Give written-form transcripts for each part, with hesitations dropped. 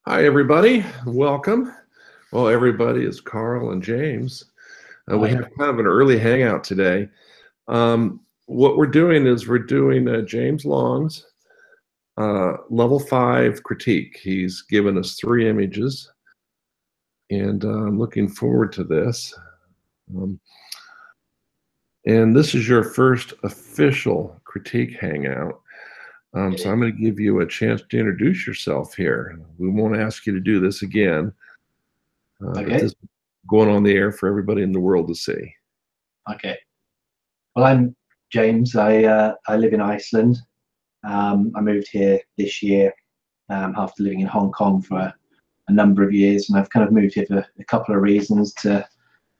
Hi, everybody. Welcome. Well, everybody is Carl and James. We Hi. have kind of an early hangout today. What we're doing is we're doing James Long's level 5 critique. He's given us 3 images, and I'm looking forward to this. Um, and this is your first official critique hangout. So I'm going to give you a chance to introduce yourself here. We won't ask you to do this again. But Okay. this is going on the air for everybody in the world to see. Okay. Well, I'm James. I live in Iceland. I moved here this year after living in Hong Kong for a number of years, and I've kind of moved here for a couple of reasons: to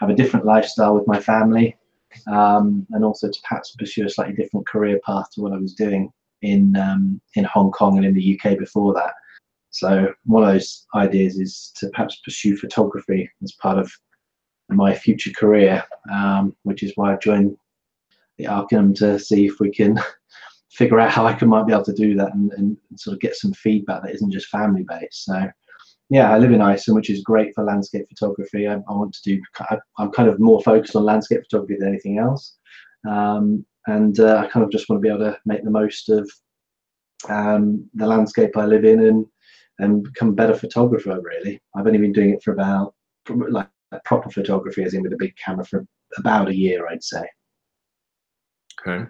have a different lifestyle with my family, and also to perhaps pursue a slightly different career path to what I was doing in Hong Kong and in the UK before that. So one of those ideas is to perhaps pursue photography as part of my future career, which is why I've joined the Arcanum to see if we can figure out how might be able to do that and sort of get some feedback that isn't just family based. So yeah, I live in Iceland, which is great for landscape photography. I want to do. I'm kind of more focused on landscape photography than anything else, and I kind of just want to be able to make the most of the landscape I live in and become a better photographer. Really, I've only been doing it for about like proper photography, as in with a big camera, for about a year, I'd say. Okay.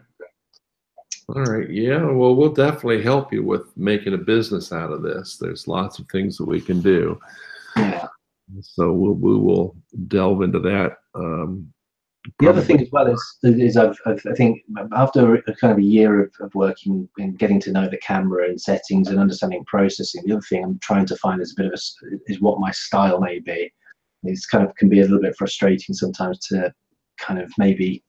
All right. Yeah. Well, we'll definitely help you with making a business out of this. There's lots of things that we can do. Yeah. So we will delve into that. The other thing Probably. as well is I think after a kind of a year of working and getting to know the camera and settings and understanding processing, the other thing I'm trying to find is a bit of is what my style may be. It's kind of can be a little bit frustrating sometimes to kind of maybe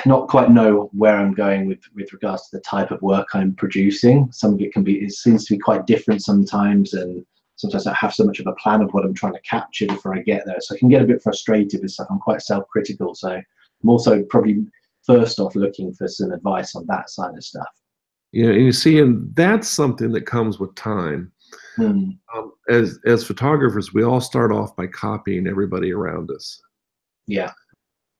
not quite know where I'm going with regards to the type of work I'm producing. Some of it seems to be quite different sometimes, and sometimes I have so much of a plan of what I'm trying to capture before I get there. So I can get a bit frustrated with stuff. I'm quite self-critical. So I'm also probably first off looking for some advice on that side of stuff. Yeah, and you see, and that's something that comes with time. Hmm. As photographers, we all start off by copying everybody around us. Yeah.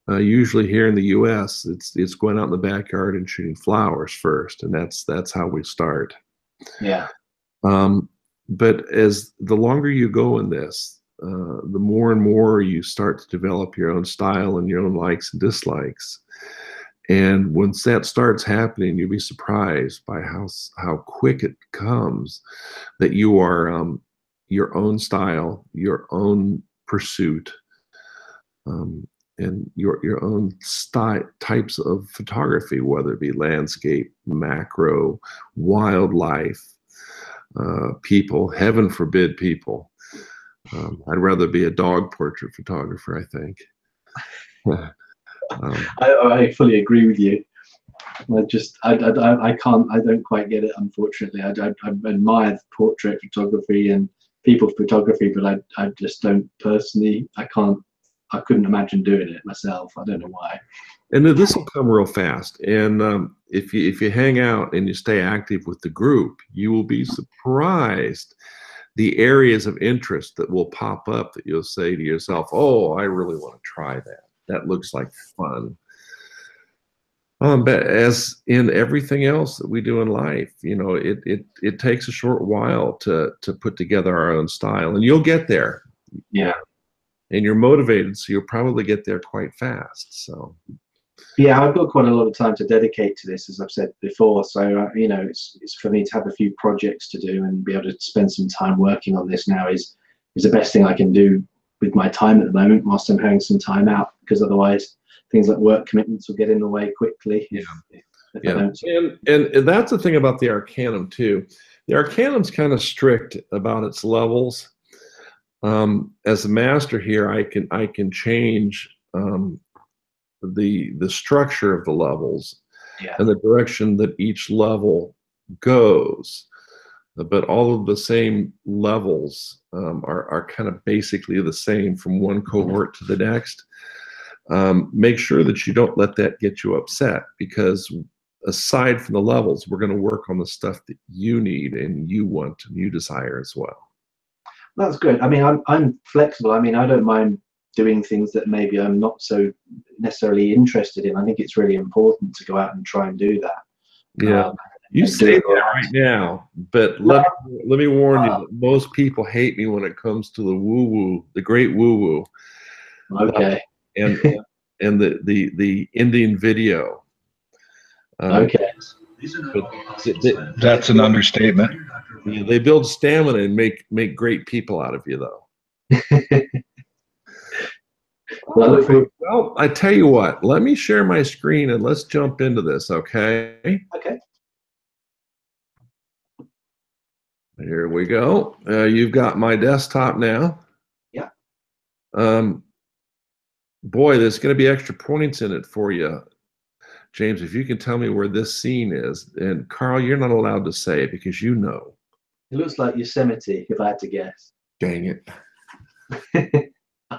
Usually here in the U.S., it's going out in the backyard and shooting flowers first, and that's how we start. Yeah. Um, but as the longer you go in this, the more and more you start to develop your own style and your own likes and dislikes. And once that starts happening, you'll be surprised by how quick it comes that you are your own style, your own pursuit. And your own types of photography, whether it be landscape, macro, wildlife, people, heaven forbid people. I'd rather be a dog portrait photographer, I think. I fully agree with you. I can't, I don't quite get it, unfortunately. I admire portrait photography and people photography, but I just don't personally, I couldn't imagine doing it myself. I don't know why. And this will come real fast. And if you hang out and you stay active with the group, you will be surprised the areas of interest that will pop up that you'll say to yourself, "Oh, I really want to try that. That looks like fun." But as in everything else that we do in life, it takes a short while to put together our own style, and you'll get there. Yeah. And you're motivated, so you'll probably get there quite fast. So. Yeah, I've got quite a lot of time to dedicate to this, as I've said before. So, it's for me to have a few projects to do and be able to spend some time working on this now is the best thing I can do with my time at the moment, whilst I'm having some time out, because otherwise things like work commitments will get in the way quickly. Yeah. If I Yeah, don't. and that's the thing about the Arcanum too. The Arcanum's kind of strict about its levels. As a master here, I can change the structure of the levels Yeah. and the direction that each level goes. But all of the same levels are kind of basically the same from one cohort to the next. Make sure that you don't let that get you upset, because aside from the levels, we're going to work on the stuff that you need and you want and you desire as well. That's good. I mean, I'm flexible. I mean, I don't mind doing things that maybe I'm not so necessarily interested in. I think it's really important to go out and try and do that. Yeah. You say that right now, but let me warn you that most people hate me when it comes to the woo-woo, the great woo-woo. Okay. And the Indian video. Okay. That's an understatement. Yeah, they build stamina and make great people out of you, though. Well, I tell you what, let me share my screen and let's jump into this, okay? Okay. Here we go. You've got my desktop now. Yeah. Boy, there's going to be extra points in it for you, James, if you can tell me where this scene is. And Carl, you're not allowed to say it because you know. It looks like Yosemite, if I had to guess. Dang it. I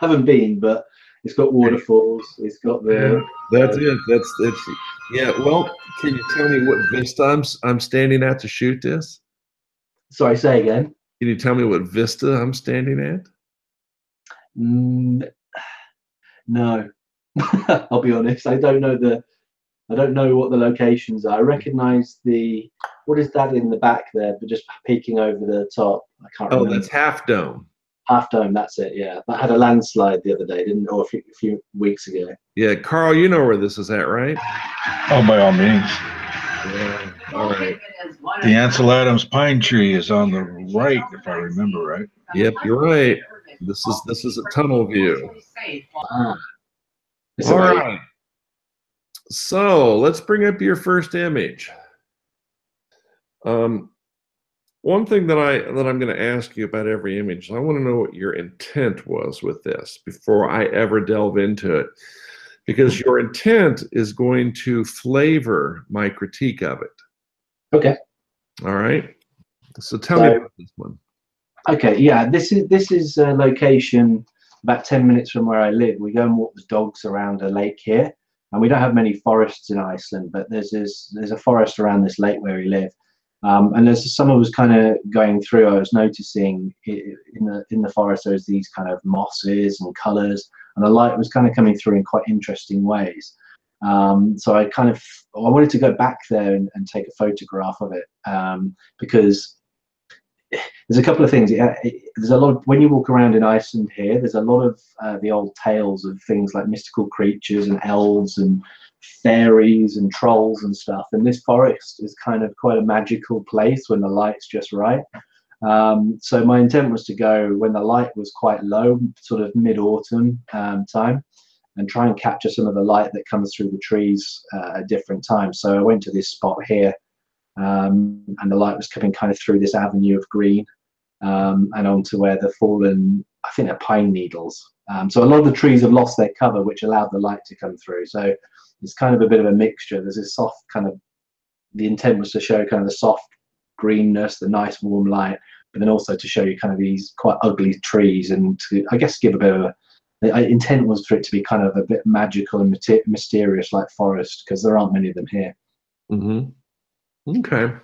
haven't been, but it's got waterfalls. It's got the. That's it. That's yeah. Well, can you tell me what vista I'm standing at to shoot this? Sorry, say again. Can you tell me what vista I'm standing at? No, I'll be honest. I don't know what the locations are. I recognise what is that in the back there, but just peeking over the top. I can't remember. Oh, that's Half Dome. Half Dome, that's it. Yeah, that had a landslide the other day, didn't it? Or a few weeks ago. Yeah, Carl, you know where this is at, right? Oh, by all means. Yeah. All right. The Ansel Adams pine tree is on the right, if I remember right. Yep, you're right. This is a tunnel view. All right. So let's bring up your first image. One thing that I'm going to ask you about every image, I want to know what your intent was with this before I ever delve into it, because your intent is going to flavor my critique of it. Okay. All right. So tell me about this one. Okay. Yeah. This is a location about 10 minutes from where I live. We go and walk the dogs around a lake here, and we don't have many forests in Iceland, but there's a forest around this lake where we live. And as someone was kind of going through, I was noticing in the forest there's these kind of mosses and colours, and the light was kind of coming through in quite interesting ways. So I wanted to go back there and take a photograph of it, because there's a couple of things. There's a lot of, when you walk around in Iceland here, there's a lot of the old tales of things like mystical creatures and elves and fairies and trolls and stuff. And this forest is kind of quite a magical place when the light's just right. So my intent was to go when the light was quite low, sort of mid-autumn time, and try and capture some of the light that comes through the trees at different times. So I went to this spot here, and the light was coming kind of through this avenue of green, and onto where the fallen, I think they're pine needles. So a lot of the trees have lost their cover, which allowed the light to come through. So it's kind of a bit of a mixture. There's this soft kind of, the intent was to show kind of the soft greenness, the nice warm light, but then also to show you kind of these quite ugly trees, and to, I guess, give a bit of a, the intent was for it to be kind of a bit magical and mysterious like forest, because there aren't many of them here. Mm-hmm. Okay.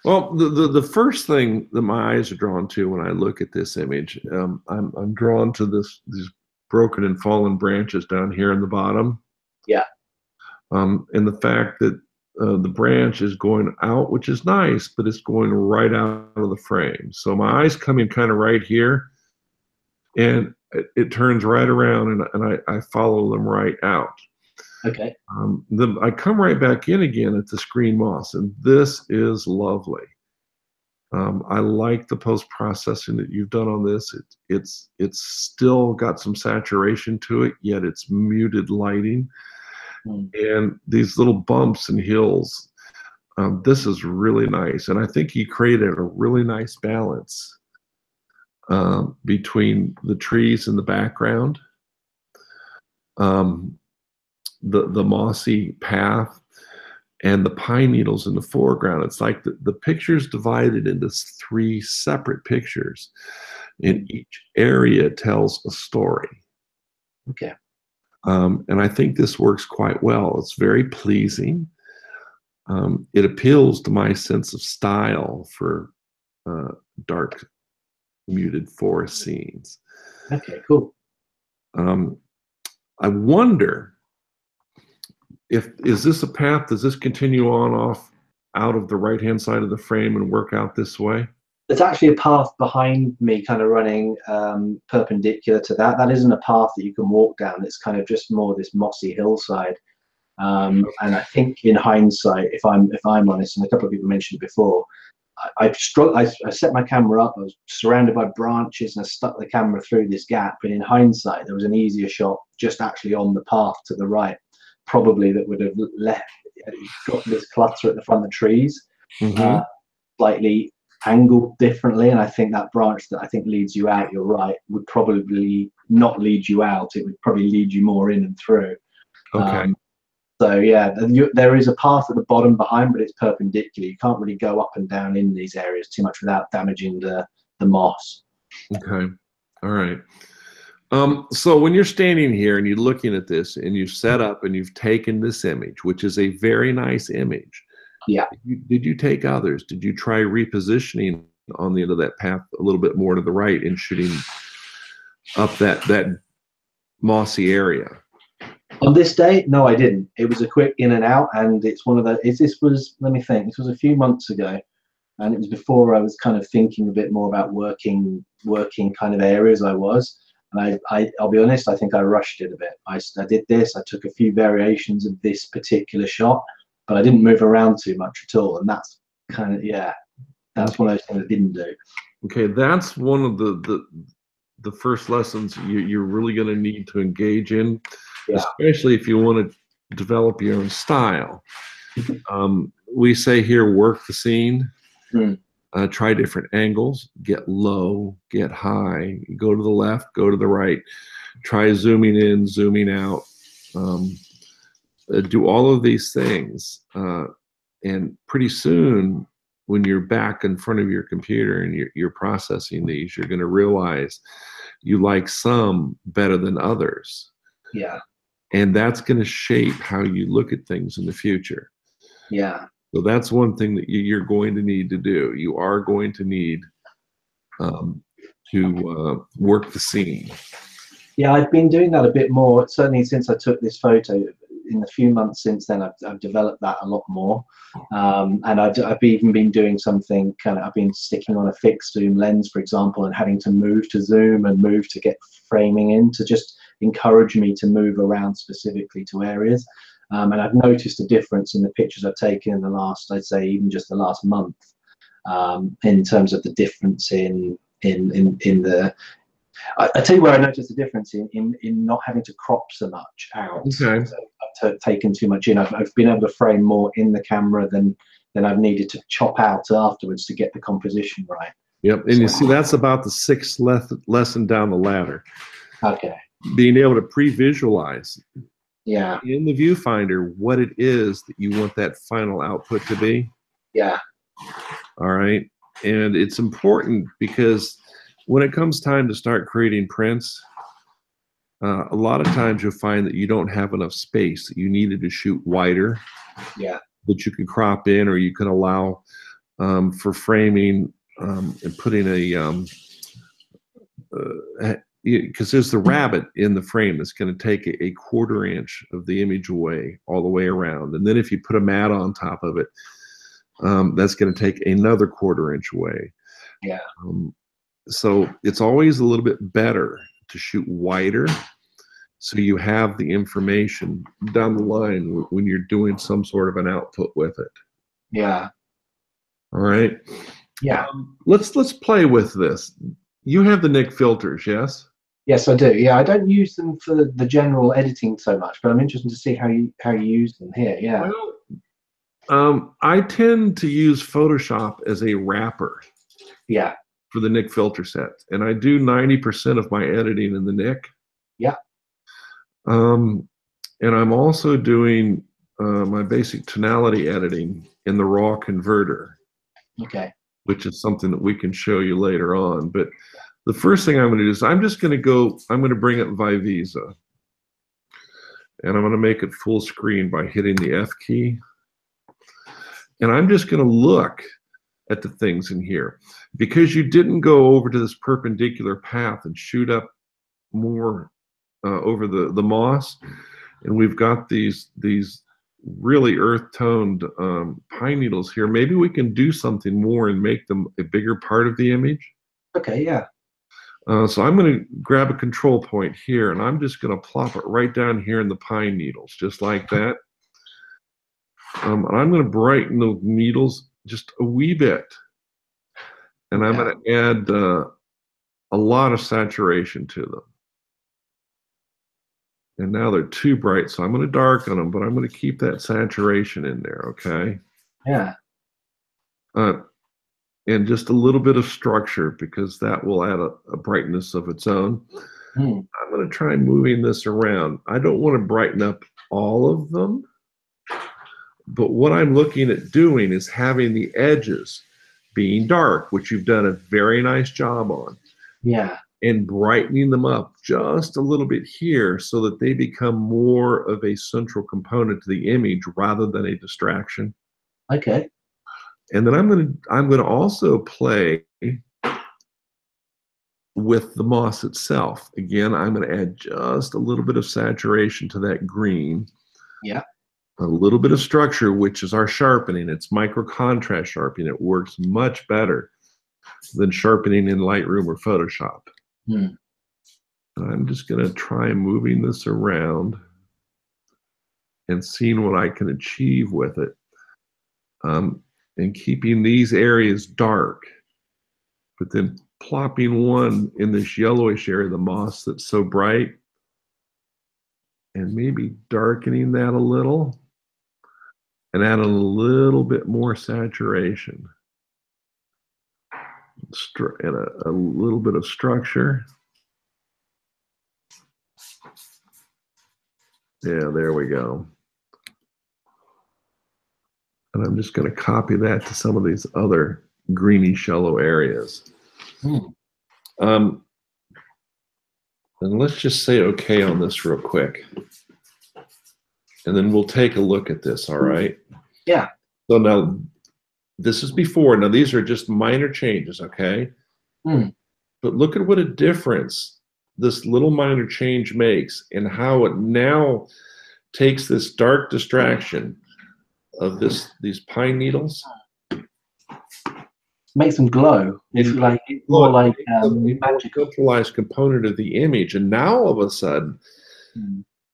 Well, the first thing that my eyes are drawn to when I look at this image, I'm drawn to these broken and fallen branches down here in the bottom. Yeah. And the fact that the branch is going out, which is nice, but it's going right out of the frame. So my eyes come in kind of right here, and it turns right around, and I follow them right out. Okay. Then I come right back in again at the screen moss, and this is lovely. I like the post-processing that you've done on this. It's still got some saturation to it, yet it's muted lighting. And these little bumps and hills, this is really nice. And I think you created a really nice balance between the trees in the background, the mossy path, and the pine needles in the foreground. It's like the picture's divided into 3 separate pictures, and each area tells a story. Okay. And I think this works quite well. It's very pleasing. It appeals to my sense of style for dark, muted forest scenes. Okay, cool. I wonder is this a path, does this continue on off out of the right-hand side of the frame and work out this way? There's actually a path behind me kind of running perpendicular to that. That isn't a path that you can walk down. It's kind of just more this mossy hillside. And I think in hindsight, if I'm honest, and a couple of people mentioned it before, I set my camera up, I was surrounded by branches and I stuck the camera through this gap. But in hindsight, there was an easier shot just actually on the path to the right, probably, that would have got this clutter at the front of the trees, slightly angled differently. And I think that branch that I think leads you out, you're right, would probably not lead you out. It would probably lead you more in and through. Okay. So yeah, there is a path at the bottom behind, but it's perpendicular. You can't really go up and down in these areas too much without damaging the moss. Okay. All right. So when you're standing here and you're looking at this and you've set up and you've taken this image, which is a very nice image. Yeah. Did you take others? Did you try repositioning on the end of that path a little bit more to the right and shooting up that mossy area? On this day, no, I didn't. It was a quick in and out, and it's one of the. This was, let me think. This was a few months ago, and it was before I was kind of thinking a bit more about working kind of areas I was. And I'll be honest, I think I rushed it a bit. I did this. I took a few variations of this particular shot, but I didn't move around too much at all. And that's kind of, yeah, that's one of those things I didn't do. Okay, that's one of the first lessons you're really going to need to engage in, especially if you want to develop your own style. We say here, work the scene, try different angles, get low, get high, go to the left, go to the right, try zooming in, zooming out, do all of these things. And pretty soon, when you're back in front of your computer and you're processing these, you're going to realize you like some better than others. Yeah. And that's going to shape how you look at things in the future. Yeah. So that's one thing that you're going to need to do. You are going to need to work the scene. Yeah, I've been doing that a bit more, certainly since I took this photo. In the few months since then, I've developed that a lot more. And I've even been doing something kind of, I've been sticking on a fixed zoom lens, for example, and having to move to zoom and move to get framing in, to just encourage me to move around specifically to areas. And I've noticed a difference in the pictures I've taken in the last, I'd say even just the last month, in terms of the difference in the, I tell you where I noticed the difference in not having to crop so much out. Okay. So I've taken too much in. I've been able to frame more in the camera than I've needed to chop out afterwards to get the composition right. Yep, and you see that's about the sixth lesson down the ladder. Okay. Being able to pre-visualize Yeah. in the viewfinder what it is that you want that final output to be. Yeah. All right, and it's important because when it comes time to start creating prints, a lot of times you'll find that you don't have enough space, that you needed to shoot wider. Yeah. That you can crop in, or you can allow for framing and putting because there's the rabbit in the frame that's going to take a quarter inch of the image away all the way around. And then if you put a mat on top of it, that's going to take another quarter inch away. Yeah. So it's always a little bit better to shoot wider, so you have the information down the line when you're doing some sort of an output with it. Yeah. All right. Yeah. Let's play with this. You have the Nik filters, yes? Yes, I do. Yeah, I don't use them for the general editing so much, but I'm interested to see how you use them here. Yeah. Well, I tend to use Photoshop as a wrapper. Yeah. For the Nik filter set, and I do 90% of my editing in the Nik. Yeah. And I'm also doing my basic tonality editing in the raw converter. Okay. Which is something that we can show you later on. But the first thing I'm going to do is I'm going to bring up Vivisa, and I'm going to make it full screen by hitting the F key. And I'm just going to look at the things in here. Because you didn't go over to this perpendicular path and shoot up more over the moss, and we've got these really earth-toned pine needles here, maybe we can do something more and make them a bigger part of the image. Okay, yeah. So I'm going to grab a control point here, and I'm just going to plop it right down here in the pine needles, just like that. And I'm going to brighten the needles just a wee bit. And I'm going to add a lot of saturation to them. And now they're too bright, so I'm going to darken them, but I'm going to keep that saturation in there, okay? Yeah. And just a little bit of structure, because that will add a brightness of its own. I'm going to try moving this around. I don't want to brighten up all of them, but what I'm looking at doing is having the edges being dark, which you've done a very nice job on. Yeah. And brightening them up just a little bit here so that they become more of a central component to the image rather than a distraction. Okay. And then I'm going to also play with the moss itself. Again, I'm going to add just a little bit of saturation to that green. Yeah. A little bit of structure, which is our sharpening. It's micro contrast sharpening. It works much better than sharpening in Lightroom or Photoshop. I'm just going to try moving this around and seeing what I can achieve with it. And keeping these areas dark, but then plopping one in this yellowish area, the moss that's so bright, and maybe darkening that a little and adding a little bit more saturation and a little bit of structure. Yeah, there we go. And I'm just going to copy that to some of these other greenish yellow areas. And let's just say okay on this real quick. And then we'll take a look at this, all right? Yeah. So now, this is before. Now, these are just minor changes, okay? But look at what a difference this little minor change makes and how it now takes this dark distraction of these pine needles. Makes them glow. It's like more like magical. Centralized component of the image, and now all of a sudden,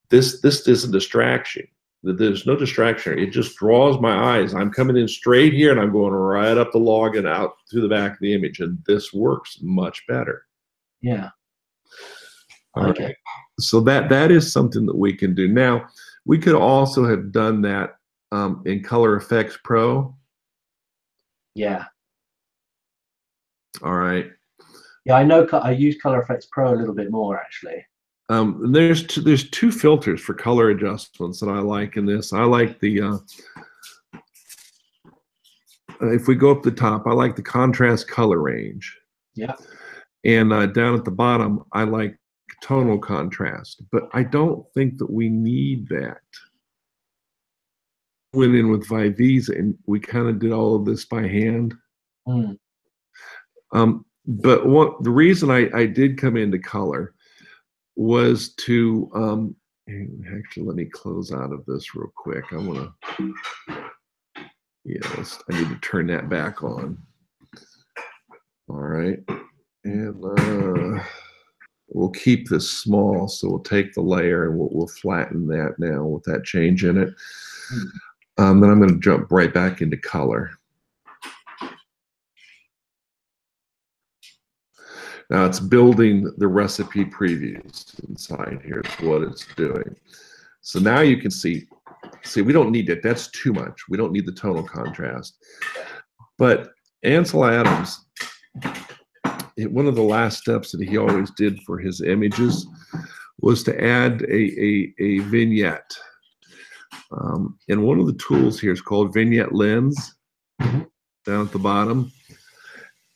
this is a distraction. There's no distraction. It just draws my eyes. I'm coming in straight here, and I'm going right up the log and out through the back of the image, and this works much better. Yeah. Okay. Right. So that is something that we can do. Now, we could also have done that in Color Effects Pro. Yeah. All right. Yeah, I know. I use Color Effects Pro a little bit more, actually. There's two filters for color adjustments that I like in this. I like the if we go up the top, I like the contrast color range. Yeah. And down at the bottom, I like tonal contrast. But I don't think that we need that. Went in with Viveza, and we kind of did all of this by hand. But the reason I did come into color was to actually, let me close out of this real quick. I want to, I need to turn that back on. All right, and we'll keep this small, so we'll take the layer and we'll flatten that now with that change in it. Then I'm going to jump right back into color. Now it's building the recipe previews inside. Here's what it's doing. So now you can see we don't need it. That's too much. We don't need the tonal contrast. But Ansel Adams, one of the last steps that he always did for his images was to add a vignette. And one of the tools here is called Vignette Lens, down at the bottom.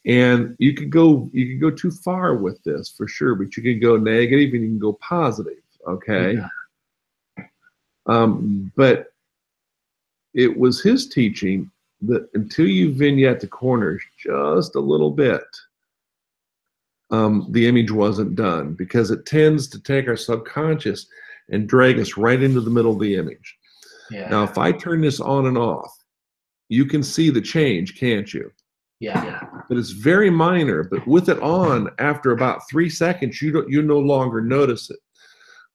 And you could go too far with this for sure, but you can go negative and you can go positive, okay? But it was his teaching that until you vignette the corners just a little bit, the image wasn't done, because it tends to take our subconscious and drag us right into the middle of the image. Yeah. Now, if I turn this on and off, you can see the change, can't you? Yeah. But it's very minor. But with it on, after about 3 seconds, you no longer notice it.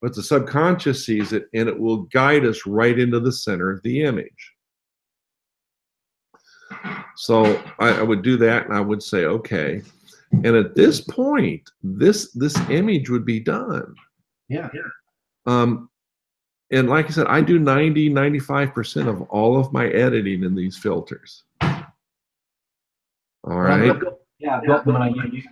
But the subconscious sees it, and it will guide us right into the center of the image. So I would do that, and I would say, okay. And at this point, this image would be done. Yeah. And like I said, I do 95% of all of my editing in these filters. All right. I've got them, and I use,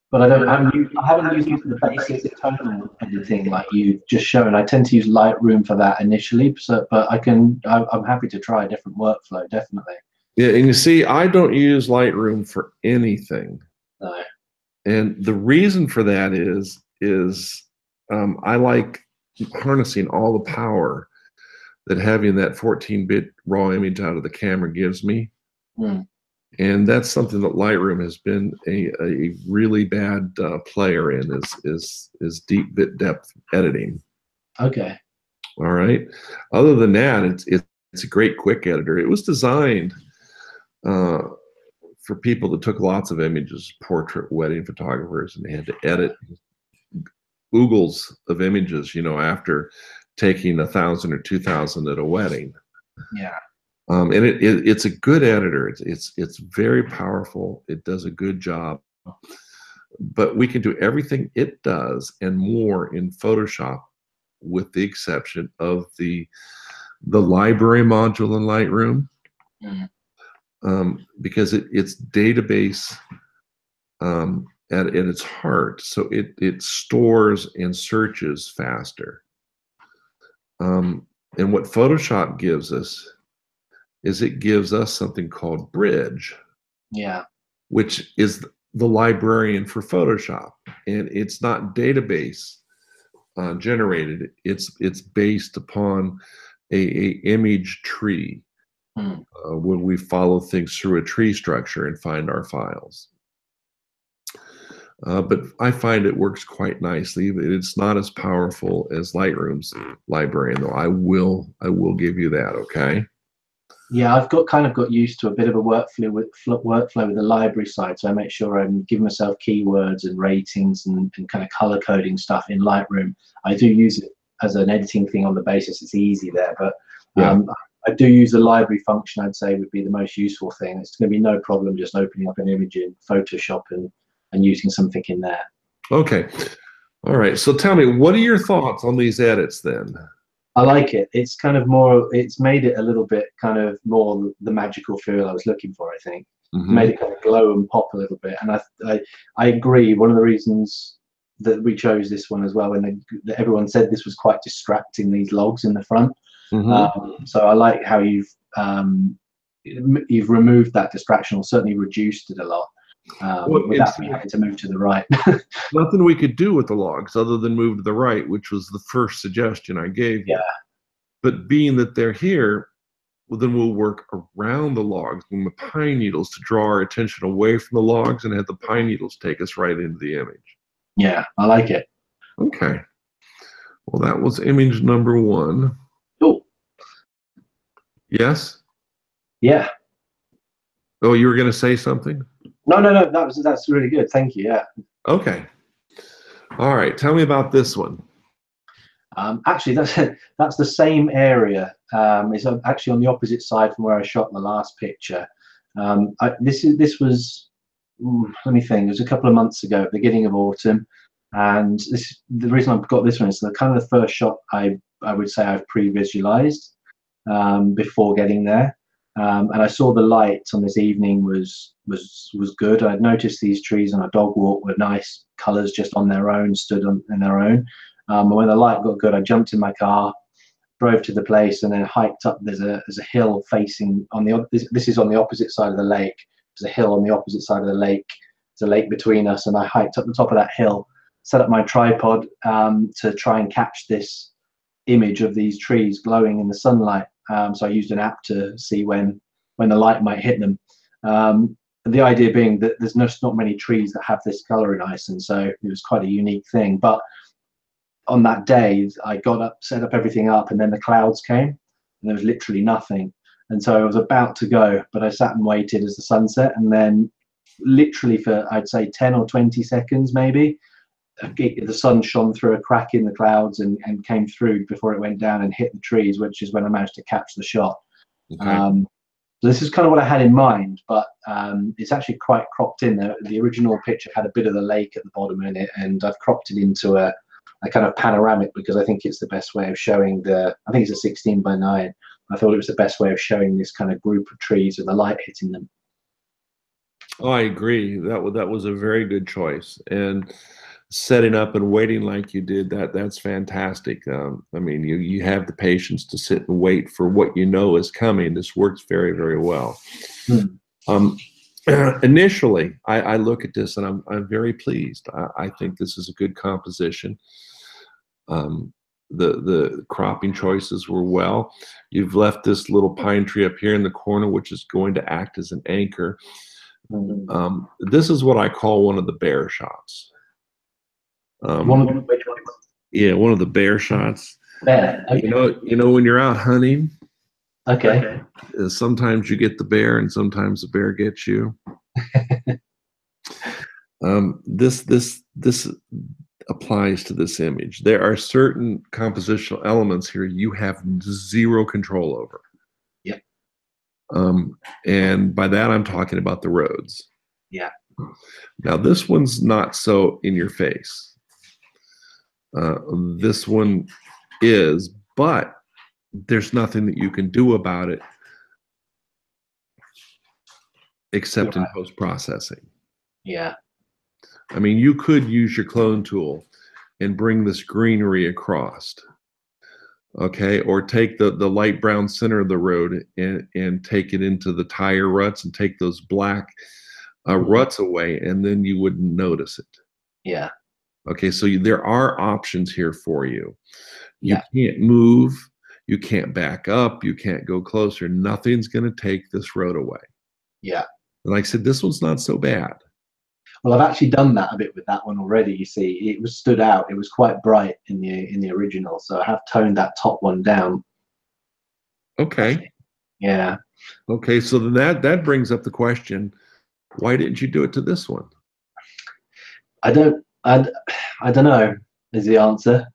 but I haven't used the basic tonal editing like you've just shown. I tend to use Lightroom for that initially, but I'm happy to try a different workflow, definitely. Yeah, and you see, I don't use Lightroom for anything. No. And the reason for that is I like harnessing all the power that having that 14-bit raw image out of the camera gives me. And that's something that Lightroom has been a really bad player in, is deep bit depth editing. Okay. All right. Other than that, it's a great quick editor. It was designed for people that took lots of images, portrait wedding photographers, and they had to edit oogles of images, after taking 1,000 or 2,000 at a wedding. Yeah. And it's a good editor. It's very powerful. It does a good job. But we can do everything it does and more in Photoshop, with the exception of the library module in Lightroom, because it's database at its heart. So it stores and searches faster. And what Photoshop gives us is it gives us something called Bridge. Yeah. Which is the librarian for Photoshop. And it's not database generated. It's based upon a image tree, when we follow things through a tree structure and find our files. But I find it works quite nicely. It's not as powerful as Lightroom's librarian, though. I will give you that. Okay. Yeah, I've kind of got used to a bit of a workflow with the library side, so I make sure I'm giving myself keywords and ratings and kind of color coding stuff in Lightroom. I do use it as an editing thing on the basis it's easy there, but I do use the library function. I'd say would be the most useful thing. It's going to be no problem just opening up an image in Photoshop and using something in there. Okay. All right. So tell me, what are your thoughts on these edits then? I like it. It's kind of more, it's made it a little bit kind of more the magical feel I was looking for, I think. Made it kind of glow and pop a little bit. And I agree. One of the reasons that we chose this one as well, when everyone said this was quite distracting, these logs in the front. So I like how you've removed that distraction, or certainly reduced it a lot, without me having to move to the right. Nothing we could do with the logs other than move to the right, which was the first suggestion I gave you. Yeah. But being that they're here, well, then we'll work around the logs with the pine needles to draw our attention away from the logs and have the pine needles take us right into the image. Yeah, I like it. Okay. Well, that was image number 1. Cool. Yes? Yeah. Oh, you were going to say something? No. That's really good. Thank you. Yeah. Okay. All right. Tell me about this one. Actually, that's the same area. It's actually on the opposite side from where I shot the last picture. This was, let me think. It was a couple of months ago, beginning of autumn, and the reason I've got this one is the kind of the first shot I would say I've pre-visualized before getting there. And I saw the light on this evening was good. I'd noticed these trees on a dog walk were nice colors just on their own, stood on their own. And when the light got good, I jumped in my car, drove to the place, and then hiked up. There's a hill facing on the. This is on the opposite side of the lake. There's a hill on the opposite side of the lake. There's a lake between us, and I hiked up the top of that hill, set up my tripod to try and catch this image of these trees glowing in the sunlight. So I used an app to see when when the light might hit them. And the idea being that there's not many trees that have this color in Iceland, so it was quite a unique thing. But on that day, I got up, set up everything up, and then the clouds came, and there was literally nothing. And so I was about to go, but I sat and waited as the sun set, and then literally for, I'd say, 10 or 20 seconds maybe, the sun shone through a crack in the clouds and came through before it went down and hit the trees, which is when I managed to catch the shot. Okay. So this is kind of what I had in mind, but it's actually quite cropped in. The original picture had a bit of the lake at the bottom in it, and I've cropped it into a kind of panoramic because I think it's the best way of showing I think it's a 16:9. I thought it was the best way of showing this kind of group of trees with the light hitting them. Oh, I agree. That was a very good choice. And setting up and waiting like you did, that's fantastic. I mean, you have the patience to sit and wait for what you know is coming. This works very, very well. Initially, I look at this and I'm very pleased. I think this is a good composition. The cropping choices were well. You've left this little pine tree up here in the corner, which is going to act as an anchor. This is what I call one of the bear shots. Yeah, one of the bear shots. Bear. Okay. You know when you're out hunting. Okay. Sometimes you get the bear, and sometimes the bear gets you. This applies to this image. There are certain compositional elements here you have zero control over. Yep. And by that I'm talking about the roads. Yeah. Now this one's not so in your face. This one is, but there's nothing that you can do about it except in post-processing. Yeah. I mean, you could use your clone tool and bring this greenery across, okay? Or take the light brown center of the road and take it into the tire ruts and take those black ruts away, and then you wouldn't notice it. Yeah. Okay, so there are options here for you. You can't move, you can't back up, you can't go closer. Nothing's going to take this road away. Yeah. And like I said, this one's not so bad. Well, I've actually done that a bit with that one already. You see, it was stood out. It was quite bright in the original, so I have toned that top one down. Okay. Yeah. Okay, so then that brings up the question: why didn't you do it to this one? I don't know is the answer.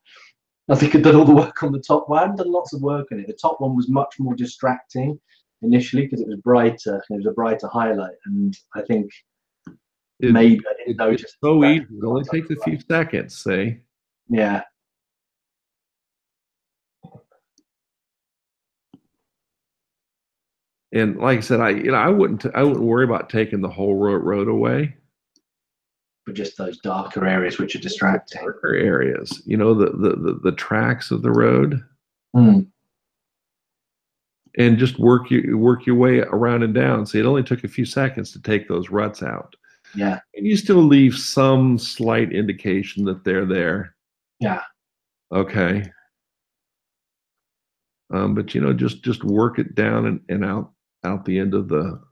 I think I've done all the work on the top one. I haven't done lots of work on it. The top one was much more distracting initially because it was brighter. It was a brighter highlight, and I think maybe I didn't notice. It's so easy. It only takes a few seconds. Say. Yeah. And like I said, I wouldn't worry about taking the whole road away. But just those darker areas which are distracting. Darker areas, the tracks of the road, and just work your way around and down. See, it only took a few seconds to take those ruts out. Yeah, and you still leave some slight indication that they're there. Yeah. Okay. But just work it down and out the end of the.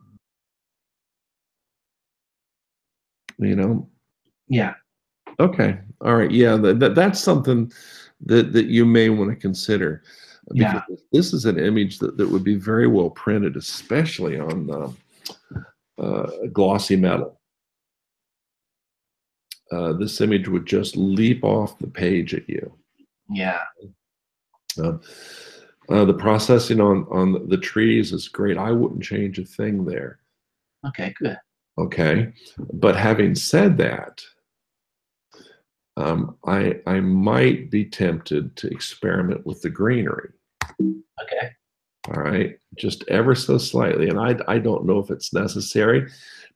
Yeah. Okay. All right. Yeah. That's something that you may want to consider. Because this is an image that would be very well printed, especially on glossy metal. This image would just leap off the page at you. Yeah. The processing on the trees is great. I wouldn't change a thing there. Okay, good. Okay. But having said that, I might be tempted to experiment with the greenery. Okay. All right, just ever so slightly, and I don't know if it's necessary,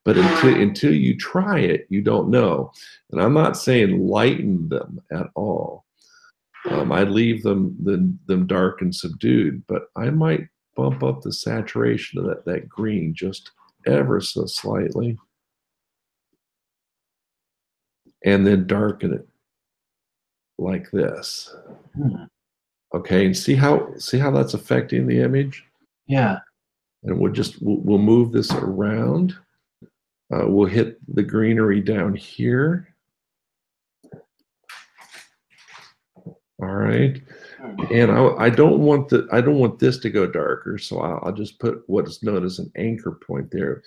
but until you try it, you don't know. And I'm not saying lighten them at all. I leave them dark and subdued, but I might bump up the saturation of that green just ever so slightly, and then darken it like this. Okay, and see how that's affecting the image? Yeah. And we'll move this around. We'll hit the greenery down here. All right. And I don't want this to go darker, so I'll just put what is known as an anchor point there,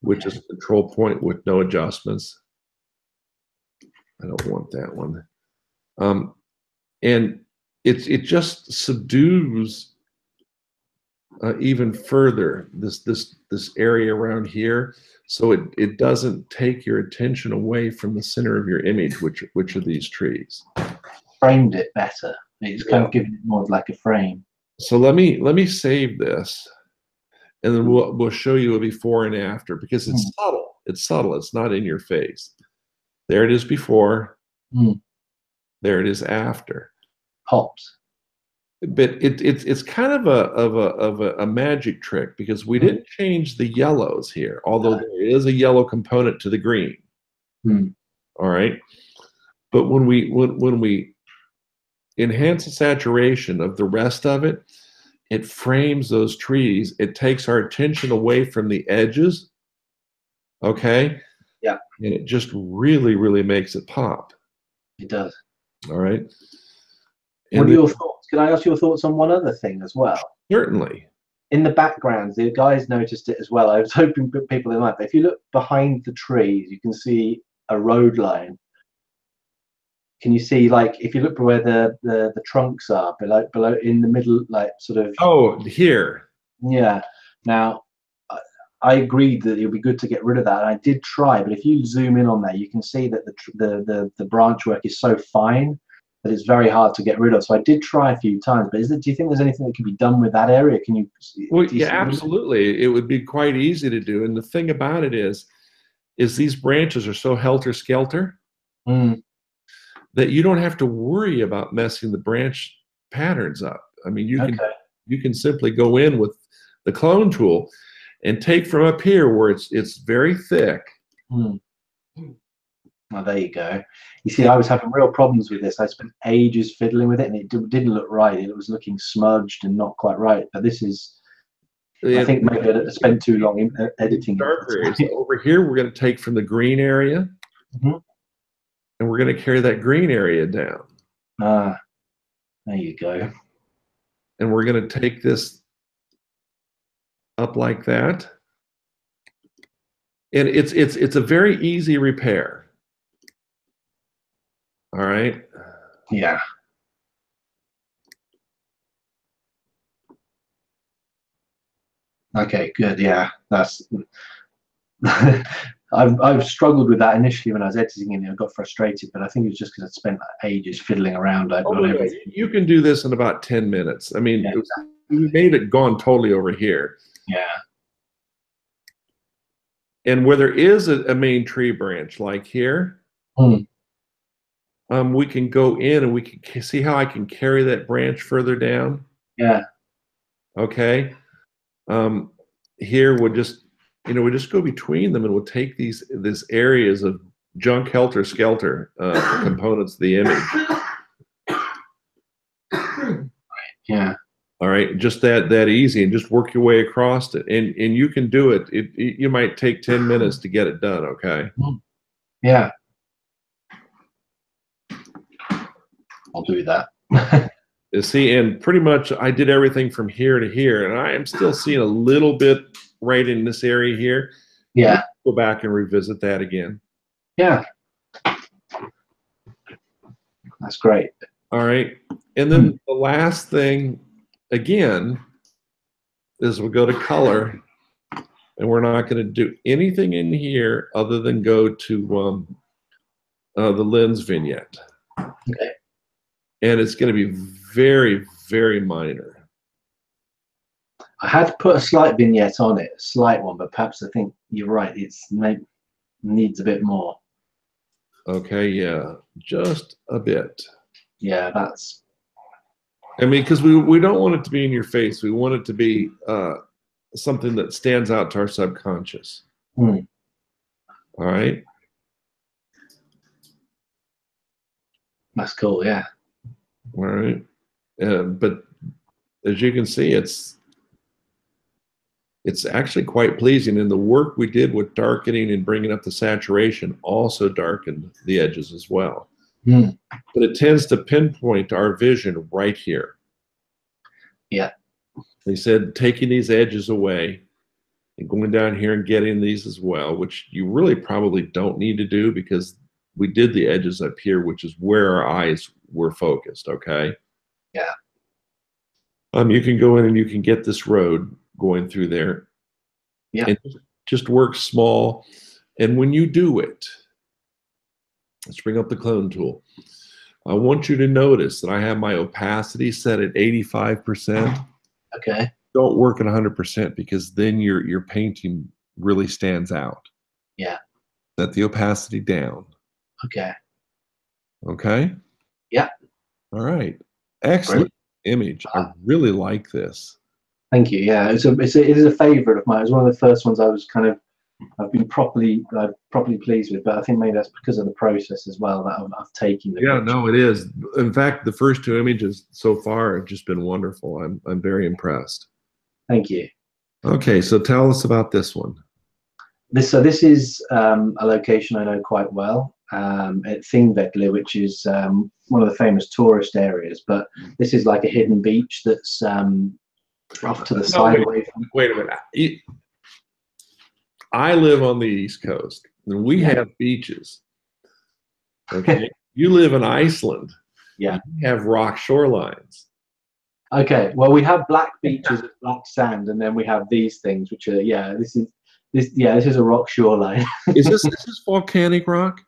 which is a control point with no adjustments. I don't want that one. And it just subdues even further this area around here, so it doesn't take your attention away from the center of your image, which are these trees. Framed it better. It's kind of giving it more of like a frame. So let me save this, and then we'll show you a before and after, because it's subtle. It's subtle. It's not in your face. There it is before. There it is after. Pops. But it's kind of a magic trick, because we didn't change the yellows here, although there is a yellow component to the green. All right, but when we enhance the saturation of the rest of it, it frames those trees. It takes our attention away from the edges. Okay. Yeah. And it just really makes it pop. It does. All right. What are your thoughts? Can I ask your thoughts on one other thing as well? Certainly. In the background, the guys noticed it as well. I was hoping people might. But if you look behind the trees, you can see a road line. Can you see, like, if you look where the trunks are, below in the middle, like sort of? Oh, here. Yeah. Now, I agreed that it would be good to get rid of that. And I did try, but if you zoom in on that, you can see that the branch work is so fine that it's very hard to get rid of. So I did try a few times, but do you think there's anything that can be done with that area? Can you? Well, yeah, absolutely. It would be quite easy to do. And the thing about it is these branches are so helter-skelter that you don't have to worry about messing the branch patterns up. I mean, you can simply go in with the clone tool and take from up here where it's very thick. Well, there you go. You see, I was having real problems with this. I spent ages fiddling with it, and it didn't look right. It was looking smudged and not quite right. But this is, I think maybe I spent too long editing. Darker areas. Over here, we're going to take from the green area, and we're going to carry that green area down. There you go. And we're going to take this up like that. And it's a very easy repair. All right. Yeah. Okay, good. Yeah, that's. I've struggled with that initially when I was editing it. I got frustrated, but I think it was just because I'd spent ages fiddling around on everything. You can do this in about 10 minutes. I mean, we made it gone totally over here. Yeah. And where there is a main tree branch, like here, we can go in and we can see how I can carry that branch further down. Yeah. Okay. Here we'll just go between them, and we'll take these areas of junk helter-skelter components of the image. Yeah. All right, just that easy, and just work your way across it, and you can do it. You might take 10 minutes to get it done. Okay. Yeah. I'll do that. You see, and pretty much I did everything from here to here, and I am still seeing a little bit right in this area here. Yeah. Go back and revisit that again. Yeah. That's great. All right, and then the last thing, again, is we'll go to color, and we're not going to do anything in here other than go to the lens vignette. Okay. And it's going to be very minor. I had to put a slight vignette on it, a slight one, but perhaps I think you're right. Needs a bit more. Okay, yeah, just a bit. Yeah, that's. I mean, because we don't want it to be in your face. We want it to be something that stands out to our subconscious. All right. That's cool. Yeah. All right. But as you can see, it's It's actually quite pleasing. And the work we did with darkening and bringing up the saturation also darkened the edges as well. Mm. But it tends to pinpoint our vision right here. Yeah. They said taking these edges away and going down here and getting these as well, which you really probably don't need to do because we did the edges up here, which is where our eyes were focused, okay? Yeah. You can go in and you can get this road going through there. Yeah. And just work small. And when you do it, let's bring up the clone tool. I want you to notice that I have my opacity set at 85%. Okay. Don't work at 100% because then your painting really stands out. Yeah. Set the opacity down. Okay. Okay? Yeah. All right. Excellent image. I really like this. Thank you. Yeah, it is a favorite of mine. It was one of the first ones I've been properly pleased with, but I think maybe that's because of the process as well that I've taken. Yeah, no, it is. In fact, the first two images so far have just been wonderful. I'm very impressed. Thank you. Okay, so tell us about this one. This is a location I know quite well at Thingvellir, which is one of the famous tourist areas. But this is like a hidden beach that's off to the side away from. Wait a minute. I live on the East Coast, and we have beaches. Okay, you live in Iceland. Yeah, you have rock shorelines. Okay, well, we have black beaches, black sand, and then we have these things, which are this is a rock shoreline. Is this volcanic rock?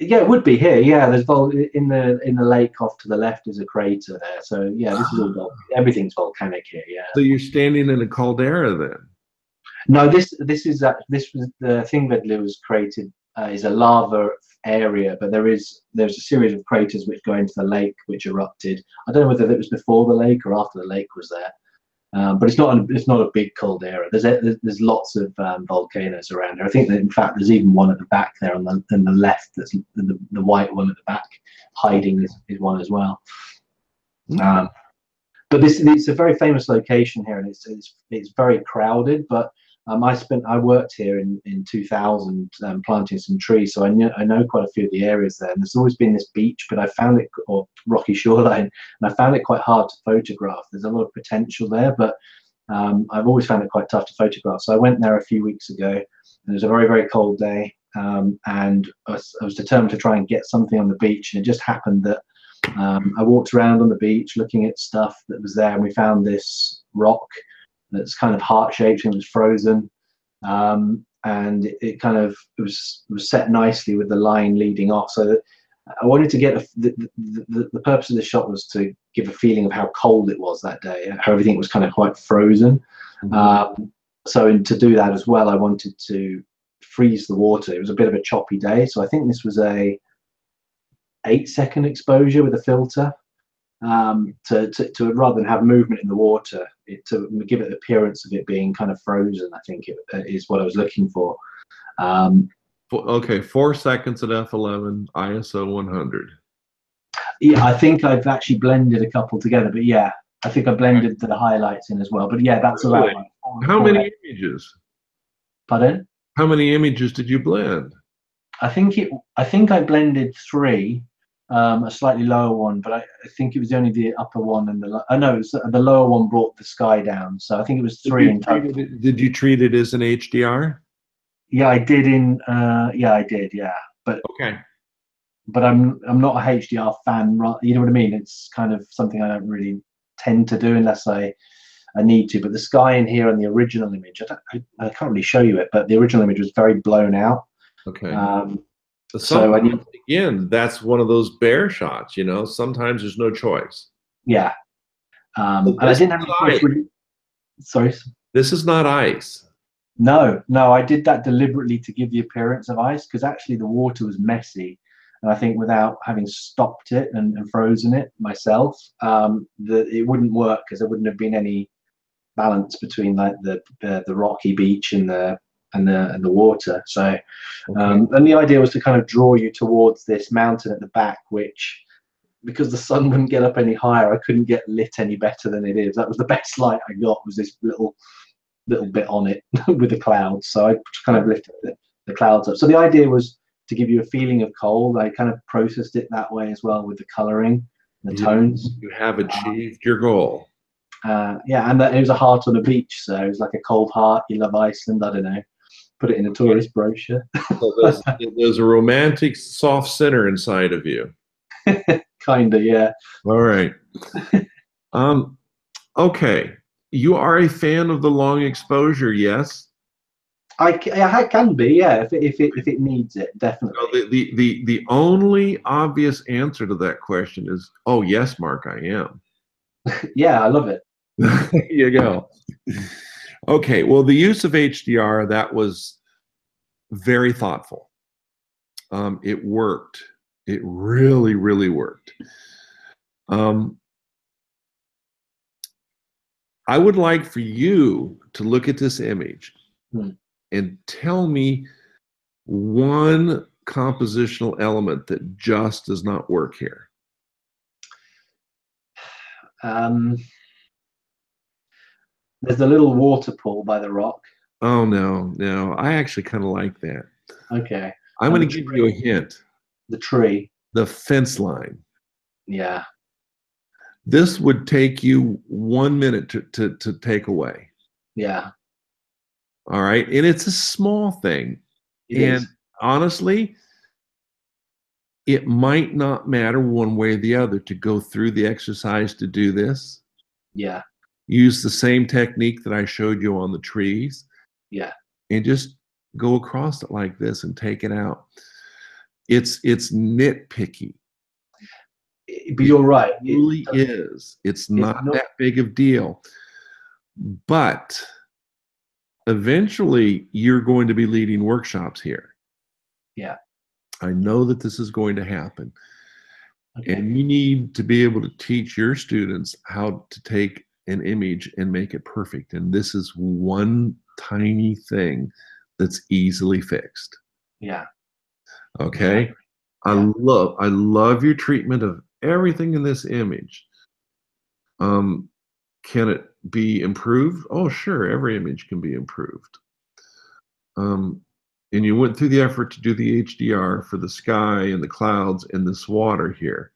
Yeah, it would be here. Yeah, there's in the lake off to the left is a crater there. So yeah, this is all everything's volcanic here. Yeah. So you're standing in a caldera then? No, this was the Thingvellir was created is a lava area, but there's a series of craters which go into the lake which erupted. I don't know whether it was before the lake or after the lake was there. But it's not a big caldera. There's lots of volcanoes around there. I think that in fact there's even one at the back there on the left. That's the white one at the back, hiding is one as well. But it's a very famous location here, and it's very crowded. But I worked here in 2000 planting some trees, so I know quite a few of the areas there. And there's always been this beach, but I found it, or rocky shoreline, and I found it quite hard to photograph. There's a lot of potential there, but I've always found it quite tough to photograph. So I went there a few weeks ago, and it was a very, very cold day, and I was determined to try and get something on the beach. And it just happened that I walked around on the beach looking at stuff that was there, and we found this rock that's kind of heart-shaped and was frozen, and it was set nicely with the line leading off. So that I wanted to get the purpose of the shot was to give a feeling of how cold it was that day, how everything was kind of quite frozen. So to do that as well, I wanted to freeze the water. It was a bit of a choppy day, so I think this was a 8-second exposure with a filter. To rather than have movement in the water, to give it the appearance of it being kind of frozen, I think it is what I was looking for. Okay, 4 seconds at f11, ISO 100. Yeah, I think I've actually blended a couple together, but yeah, I think I blended the highlights in as well. But yeah, that's about like how many images? Pardon? How many images did you blend? I think I blended 3. A slightly lower one, but I think it was only the upper one and the lower one brought the sky down. So I think it was 3 in total. Did you treat it as an HDR? Yeah, I did. I did. Yeah, but okay. But I'm not a HDR fan. You know what I mean? It's kind of something I don't really tend to do unless I need to. But the sky in here and the original image, I can't really show you it, but the original image was very blown out. Okay. So again, that's one of those bear shots, you know. Sometimes there's no choice. Yeah. And I didn't have any sorry. This is not ice. No, I did that deliberately to give the appearance of ice, because actually the water was messy, and I think without having stopped it and frozen it myself, it wouldn't work, because there wouldn't have been any balance between like the rocky beach and the water. So and the idea was to kind of draw you towards this mountain at the back, which because the sun wouldn't get up any higher, I couldn't get lit any better than it is. That was the best light I got, was this little bit on it with the clouds. So I kind of lifted the clouds up. So the idea was to give you a feeling of cold. I kind of processed it that way as well, with the coloring, the tones. You have achieved your goal. Yeah, and it was a heart on a beach, so it was like a cold heart. You love Iceland, I don't know. Put it in a tourist brochure. So there's a romantic soft center inside of you. Kinda, yeah. All right. Okay. You are a fan of the long exposure, yes? I can be, yeah, if it needs it, definitely. No, the only obvious answer to that question is, oh yes, Mark, I am. Yeah, I love it. There you go. Okay, well, the use of HDR, that was very thoughtful. It worked. It really, really worked. I would like for you to look at this image and tell me one compositional element that just does not work here. There's a little water pool by the rock. Oh, no. I actually kind of like that. Okay. I'm going to give you a hint. The tree. The fence line. Yeah. This would take you 1 minute to take away. Yeah. All right. And it's a small thing. And honestly, it might not matter one way or the other to go through the exercise to do this. Yeah. Use the same technique that I showed you on the trees. Yeah. And just go across it like this and take it out. It's nitpicky. But you're right. It really is. It's not that big of a deal. But eventually you're going to be leading workshops here. Yeah. I know that this is going to happen. Okay. And you need to be able to teach your students how to take an image and make it perfect. And this is one tiny thing that's easily fixed. Yeah. Okay. Yeah. I love your treatment of everything in this image. Can it be improved? Oh, sure. Every image can be improved. And you went through the effort to do the HDR for the sky and the clouds and this water here.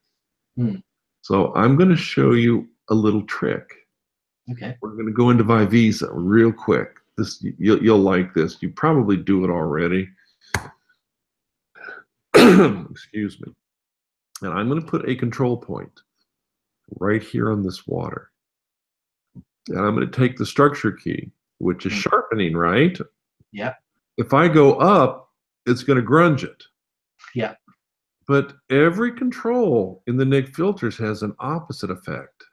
So I'm going to show you a little trick. Okay. We're going to go into Vivisa real quick. This you'll like this. You probably do it already. Excuse me. And I'm going to put a control point right here on this water. And I'm going to take the structure key, which is sharpening, right? Yeah. If I go up, it's going to grunge it. Yeah. But every control in the NIC filters has an opposite effect.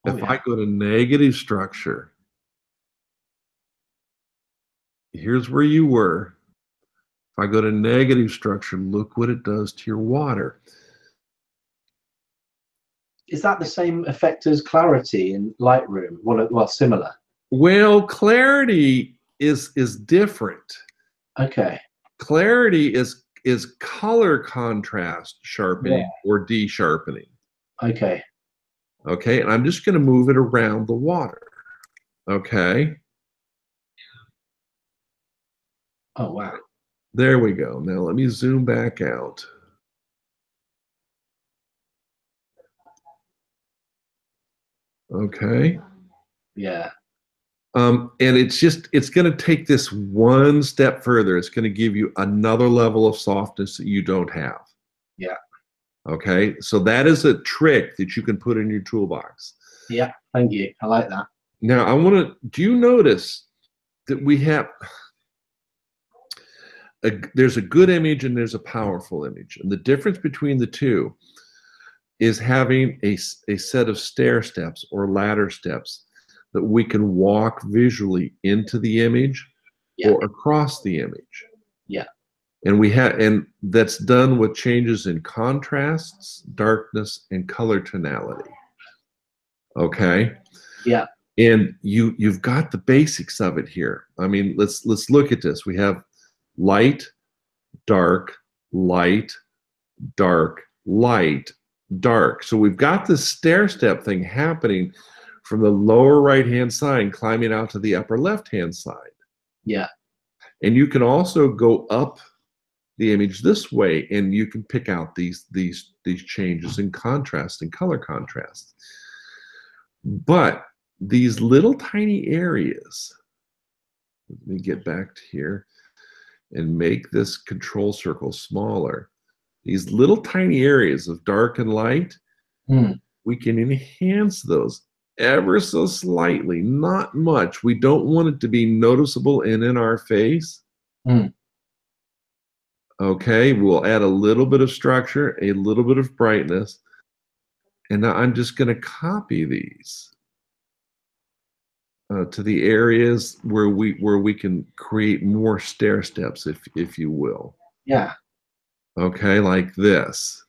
If I go to negative structure, here's where you were. If I go to negative structure, look what it does to your water. Is that the same effect as clarity in Lightroom? Well, similar. Well, clarity is different. Okay. Clarity is color contrast sharpening or de-sharpening. Okay. Okay, and I'm just going to move it around the water. Okay. Oh, wow. There we go. Now let me zoom back out. Okay. Yeah. And it's going to take this one step further. It's going to give you another level of softness that you don't have. Yeah. Okay. So that is a trick that you can put in your toolbox. Yeah. Thank you. I like that. Now do you notice that we have, there's a good image and there's a powerful image. And the difference between the two is having a set of stair steps or ladder steps that we can walk visually into the image or across the image. Yeah. And that's done with changes in contrasts, darkness, and color tonality. Okay. Yeah. And you've got the basics of it here. I mean, let's look at this. We have light, dark, light, dark, light, dark. So we've got this stair step thing happening from the lower right-hand side, climbing out to the upper left-hand side. Yeah. And you can also go up the image this way, and you can pick out these changes in contrast and color contrast. But these little tiny areas, let me get back to here and make this control circle smaller. These little tiny areas of dark and light, we can enhance those ever so slightly, not much. We don't want it to be noticeable and in our face. Okay, we'll add a little bit of structure, a little bit of brightness, and now I'm just going to copy these to the areas where we can create more stair steps, if you will. Yeah. Okay, like this.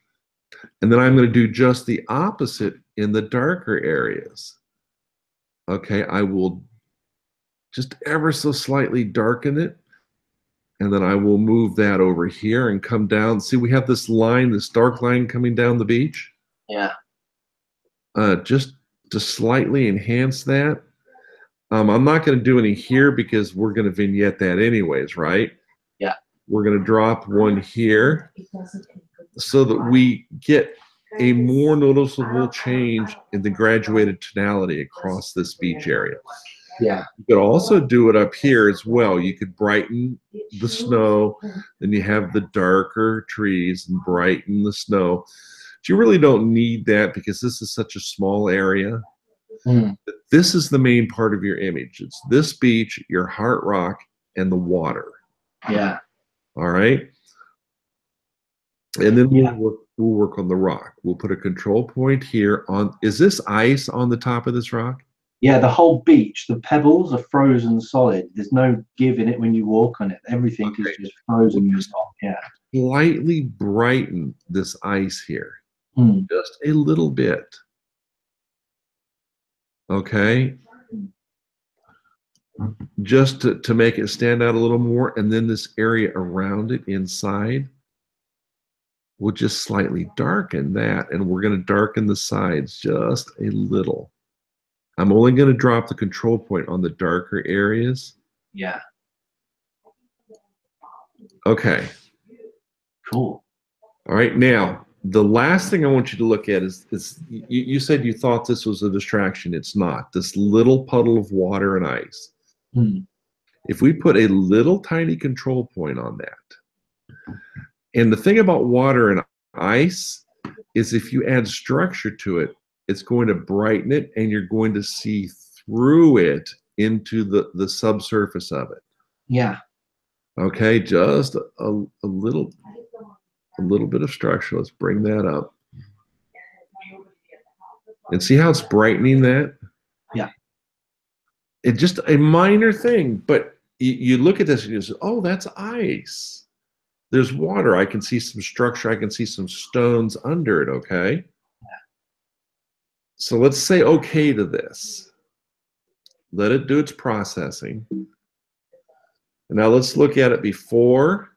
And then I'm going to do just the opposite in the darker areas. Okay, I will just ever so slightly darken it. And then I will move that over here and come down. See, we have this line, this dark line coming down the beach. Yeah. Just to slightly enhance that. I'm not going to do any here because we're going to vignette that anyways, right? Yeah. We're going to drop one here so that we get a more noticeable change in the graduated tonality across this beach area. Yeah. You could also do it up here as well. You could brighten the snow, then you have the darker trees and brighten the snow. But you really don't need that because this is such a small area. This is the main part of your image. It's this beach, your heart rock, and the water. Yeah. All right. And then we'll work on the rock. We'll put a control point here on. Is this ice on the top of this rock? Yeah, the whole beach, the pebbles are frozen solid. There's no give in it when you walk on it. Everything is just frozen. Yeah. Slightly brighten this ice here. Just a little bit. Okay. Just to make it stand out a little more. And then this area around it inside, we'll just slightly darken that. And we're going to darken the sides just a little. I'm only going to drop the control point on the darker areas. Yeah. Okay. Cool. All right. Now, the last thing I want you to look at is you said you thought this was a distraction. It's not. This little puddle of water and ice. If we put a little tiny control point on that, and the thing about water and ice is if you add structure to it, it's going to brighten it and you're going to see through it into the subsurface of it. Yeah. Okay, just a little bit of structure. Let's bring that up. And see how it's brightening that? Yeah. It's just a minor thing, but you look at this and you say, oh, that's ice. There's water. I can see some structure. I can see some stones under it, okay? So let's say okay to this. Let it do its processing. And now let's look at it before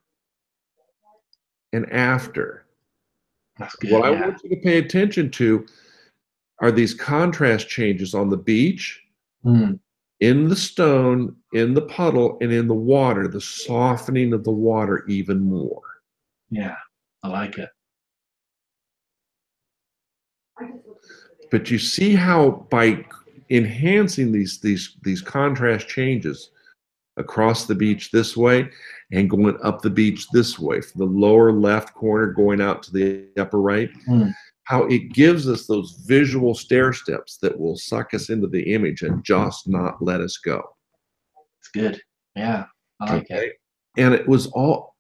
and after. That's good. What I want you to pay attention to are these contrast changes on the beach, in the stone, in the puddle, and in the water, the softening of the water even more. Yeah, I like it. But you see how by enhancing these contrast changes across the beach this way and going up the beach this way, from the lower left corner going out to the upper right, how it gives us those visual stair steps that will suck us into the image and just not let us go. It's good. Yeah, I like it. And it was all,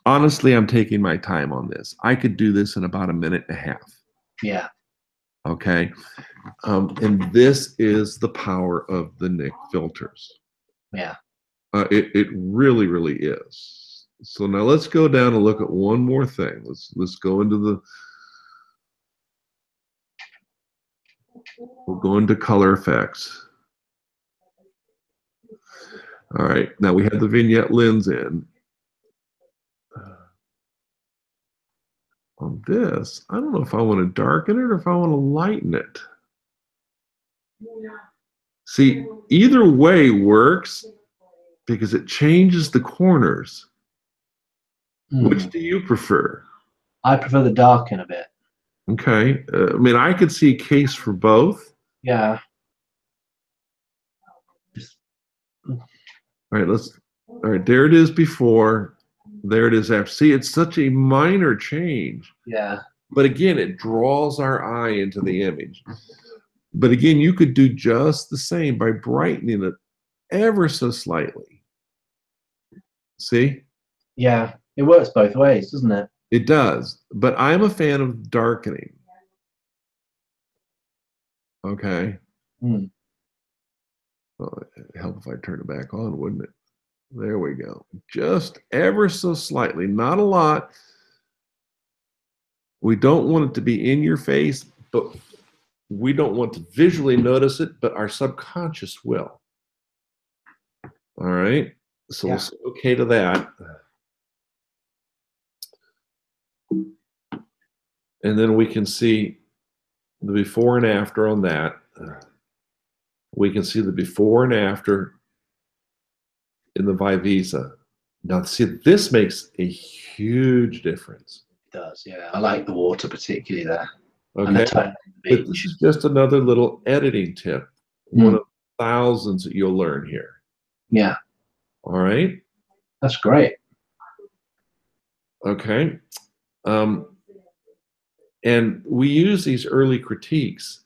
honestly, I'm taking my time on this. I could do this in about a minute and a half. Yeah. Okay. And this is the power of the Nik filters. Yeah. It really, really is. So now let's go down and look at one more thing. Let's go into we'll go into color effects. All right. Now we have the vignette lens in. on this, I don't know if I want to darken it or if I want to lighten it. See, either way works because it changes the corners. Which do you prefer? I prefer the darken a bit. Okay. I mean, I could see a case for both. Yeah. All right, all right, there it is before. There it is after. See, it's such a minor change. Yeah. But again, it draws our eye into the image. But again, you could do just the same by brightening it ever so slightly. See? Yeah. It works both ways, doesn't it? It does. But I'm a fan of darkening. Okay. Mm. Well, it'd help if I turn it back on, wouldn't it? There we go. Just ever so slightly, not a lot. We don't want it to be in your face, but we don't want to visually notice it, but our subconscious will. All right. So we'll say okay to that. And then we can see the before and after on that. We can see the before and after in the Vivisa. Now, see, this makes a huge difference. It does, yeah. I like the water particularly there. Okay. And the tone of the But this is just another little editing tip. One of thousands that you'll learn here. Yeah. All right. That's great. Okay. And we use these early critiques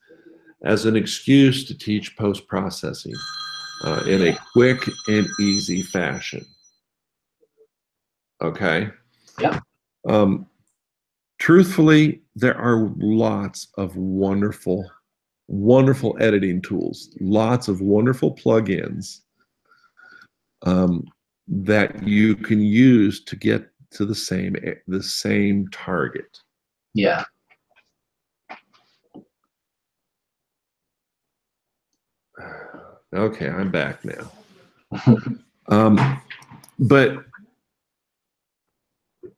as an excuse to teach post-processing in a quick and easy fashion. Okay. Yeah. Truthfully, there are lots of wonderful, wonderful editing tools, lots of wonderful plugins that you can use to get to the same target. Yeah. Okay, I'm back now. But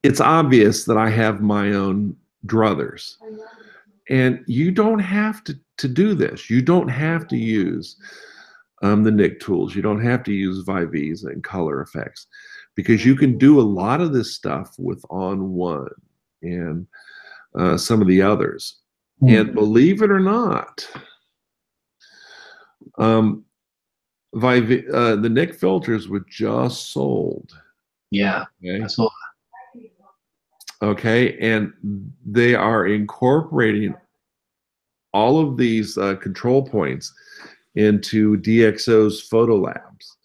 it's obvious that I have my own druthers. And you don't have to do this. You don't have to use the Nik tools. You don't have to use Vivisa and color effects because you can do a lot of this stuff with On One and some of the others. And believe it or not, the Nik filters were just sold. Yeah. Okay? I saw Okay, and they are incorporating all of these control points into DxO's Photo Labs.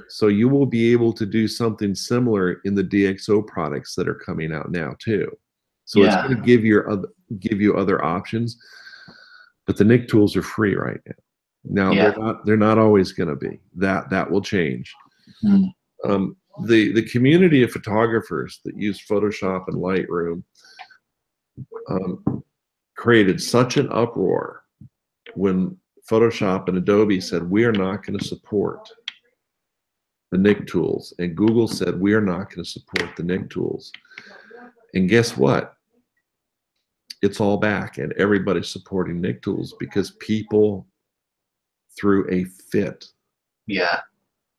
So you will be able to do something similar in the DxO products that are coming out now too. So it's going to give you other options, but the Nik tools are free right now. Now they're not always going to be. That will change. The community of photographers that use Photoshop and Lightroom created such an uproar when Photoshop and Adobe said, we are not going to support the Nik tools. And Google said, we are not going to support the Nik tools. And guess what? It's all back and everybody's supporting Nik tools because people threw a fit. Yeah.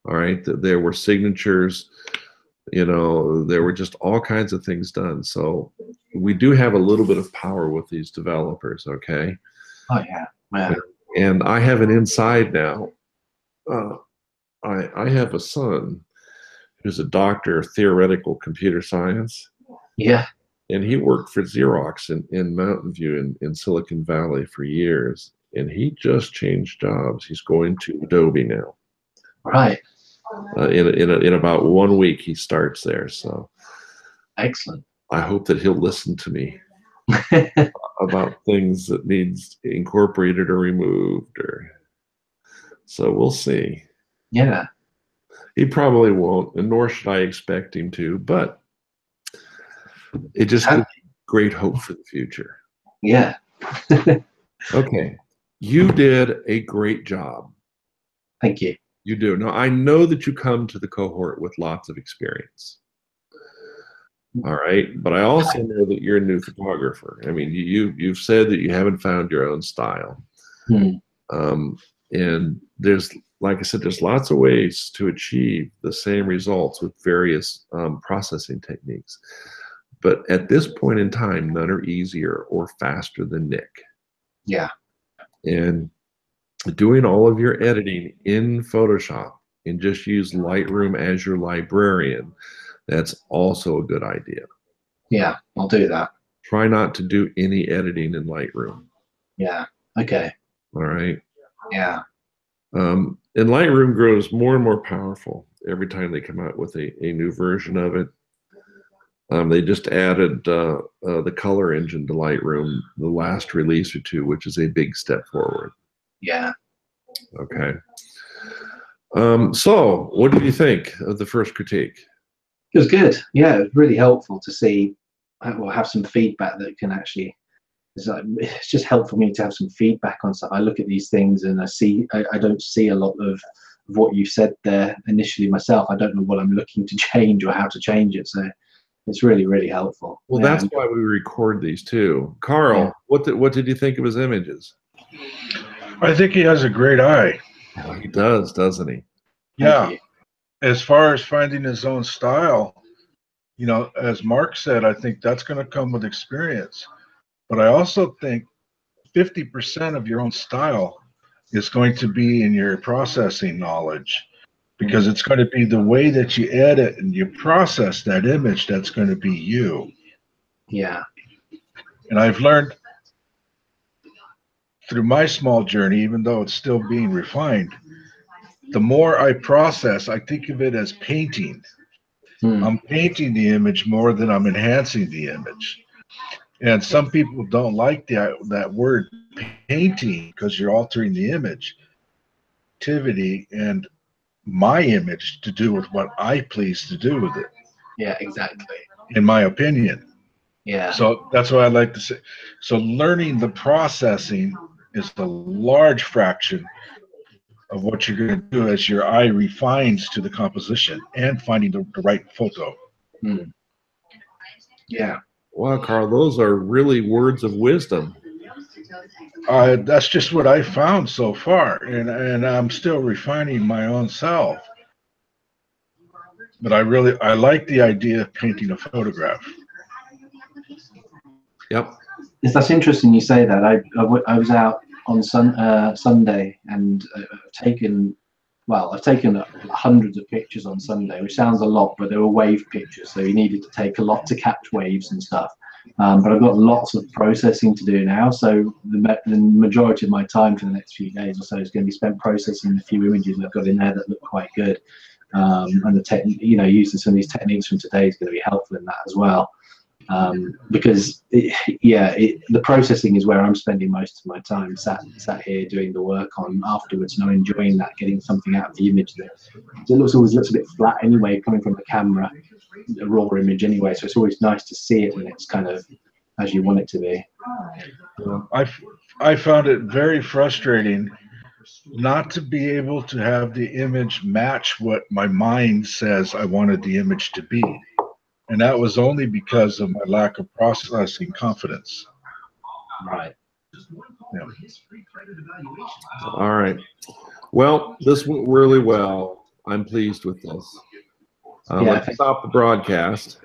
All right. There were signatures, you know, there were just all kinds of things done. So we do have a little bit of power with these developers. Okay. Oh, yeah. Yeah. And I have an inside now. I have a son who's a doctor of theoretical computer science. Yeah. And he worked for Xerox in Mountain View in Silicon Valley for years. And he just changed jobs. He's going to Adobe now. Right. In about 1 week, he starts there. So excellent. I hope that he'll listen to me about things that needs incorporated or removed. So we'll see. Yeah. He probably won't, and nor should I expect him to, but it just gives great hope for the future. Yeah. Okay. You did a great job. Thank you. You do. Now, I know that you come to the cohort with lots of experience. All right, but I also know that you're a new photographer. I mean, you've said that you haven't found your own style, and there's, like I said, there's lots of ways to achieve the same results with various processing techniques. But at this point in time, none are easier or faster than Nick. Yeah. And doing all of your editing in Photoshop and just use Lightroom as your librarian, that's also a good idea. Yeah, I'll do that. Try not to do any editing in Lightroom. Yeah. Okay. All right. Yeah. And Lightroom grows more and more powerful every time they come out with a new version of it. They just added the color engine to Lightroom, the last release or two, which is a big step forward. Yeah. Okay. So what did you think of the first critique? It was good. Yeah, it was really helpful to see, well, have some feedback that can actually, it's just helpful for me to have some feedback on stuff. I look at these things and I don't see a lot of what you said there initially myself. I don't know what I'm looking to change or how to change it. So it's really, really helpful. Well, that's why we record these too. Carl, what did you think of his images? I think he has a great eye. Oh, he does, doesn't he? Yeah. As far as finding his own style, you know, as Mark said, I think that's going to come with experience. But I also think 50% of your own style is going to be in your processing knowledge, because it's going to be the way that you edit and you process that image that's going to be you. Yeah. And I've learned through my small journey, even though it's still being refined, the more I process, I think of it as painting. I'm painting the image more than I'm enhancing the image. And some people don't like that word painting because you're altering the image. Activity and my image to do with what I please to do with it. Yeah, exactly. In my opinion. Yeah. So that's what I like to say. So learning the processing is a large fraction of what you're going to do as your eye refines to the composition and finding the right photo. Yeah. Wow, Carl, those are really words of wisdom. That's just what I found so far, and I'm still refining my own self. But I like the idea of painting a photograph. Yep. Yes, that's interesting you say that. I was out on Sunday and I've taken hundreds of pictures on Sunday, which sounds a lot, but they were wave pictures, so you needed to take a lot to catch waves and stuff. But I've got lots of processing to do now, so the majority of my time for the next few days or so is going to be spent processing the few images I've got in there that look quite good. And using some of these techniques from today is going to be helpful in that as well. Because the processing is where I'm spending most of my time sat here doing the work on afterwards, and I'm enjoying that, getting something out of the image that always looks a bit flat anyway, coming from the camera, a raw image anyway, so it's always nice to see it when it's kind of as you want it to be. I found it very frustrating not to be able to have the image match what my mind says I wanted the image to be. And that was only because of my lack of processing confidence. Right. Yeah. All right. Well, this went really well. I'm pleased with this. Let's stop the broadcast.